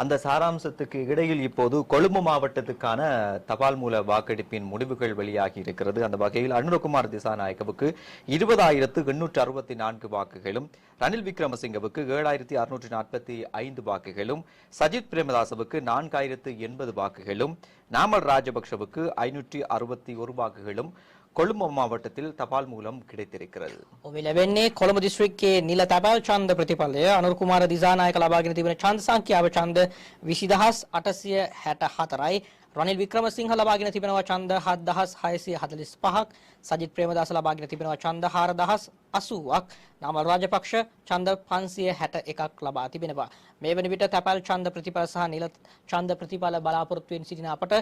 அந்த சாராம்சத்துக்கு இடையில் இப்போது கொழும்பு மாவட்டத்துக்கான தபால் மூல வாக்கெடுப்பின் முடிவுகள் வெளியாகி இருக்கிறது. அந்த வகையில் அனுரகுமார் திசாநாயக்கவுக்கு 20,864 வாக்குகளும், ரணில் விக்ரமசிங்கவுக்கு 7,645 வாக்குகளும், சஜித் பிரேமதாசவுக்கு 4,080 வாக்குகளும், நாமல் ராஜபக்ஷவுக்கு 561 வாக்குகளும் கொழும்பு மாவட்டத்தில் தபால் மூலம் கிடைத்திருக்கிறது. ඔබ ලැබෙන්නේ කොළඹ දිස්ත්‍රික්කයේ නිල තැපැල් ඡන්ද ප්‍රතිඵලය අනුර කුමාර දිසානායක ලබාගෙන තිබෙන ඡන්ද සංඛ්‍යාව ඡන්ද 20,844යි. රනිල් වික්‍රමසිංහ ලබාගෙන තිබෙනවා ඡන්ද 7,645ක්. සජිත් ප්‍රේමදාස ලබාගෙන තිබෙනවා ඡන්ද 4,080ක්. නාමල් රාජපක්ෂ ඡන්ද 561ක් ලබා තිබෙනවා. මේ වන විට තැපැල් ඡන්ද ප්‍රතිඵල සහ නිල ඡන්ද ප්‍රතිඵල බලාපොරොත්තු වෙන සිටින අපට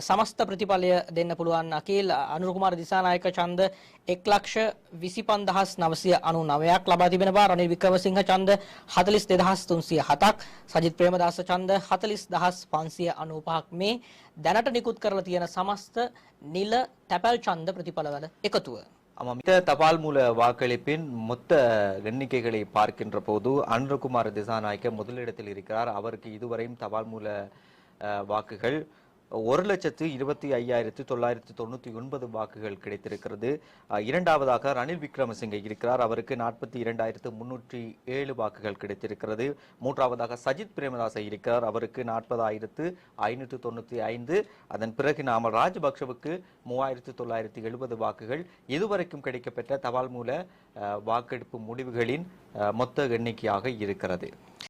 සමස්ත ප්‍රතිඵලය දෙන්න පුළුවන් අකීල් අනුර කුමාර දිසානායක ඡන්ද 1,25,999ක් ලබා තිබෙනවා. රනිල් වික්‍රමසිංහ ඡන්ද 42,307ක්. සජිත් ප්‍රේමදාස ඡන්ද 40,595ක්. මේ දැනට නිකුත් කරලා තියෙන සමස්ත නිල තැපැල් ඡන්ද ප්‍රතිඵලවල එකතුව. இந்த தபால் மூல வாக்களிப்பின் மொத்த எண்ணிக்கைகளை பார்க்கின்ற போது அனுரகுமார திசாநாயக்க முதலிடத்தில் இருக்கிறார். அவருக்கு இதுவரையும் தபால் மூல வாக்குகள் 1,25,999 வாக்குகள் கிடைத்திருக்கிறது. இரண்டாவதாக ரணில் விக்ரமசிங்கே இருக்கிறார். அவருக்கு 42,307 வாக்குகள் கிடைத்திருக்கிறது. மூன்றாவதாக சஜித் பிரேமதாச இருக்கிறார். அவருக்கு 40,595. அதன் பிறகு நாமல் ராஜபக்ஷவுக்கு 3,970 வாக்குகள். இதுவரைக்கும் கிடைக்கப்பெற்ற தபால் மூல வாக்கெடுப்பு முடிவுகளின் மொத்த எண்ணிக்கையாக இருக்கிறது.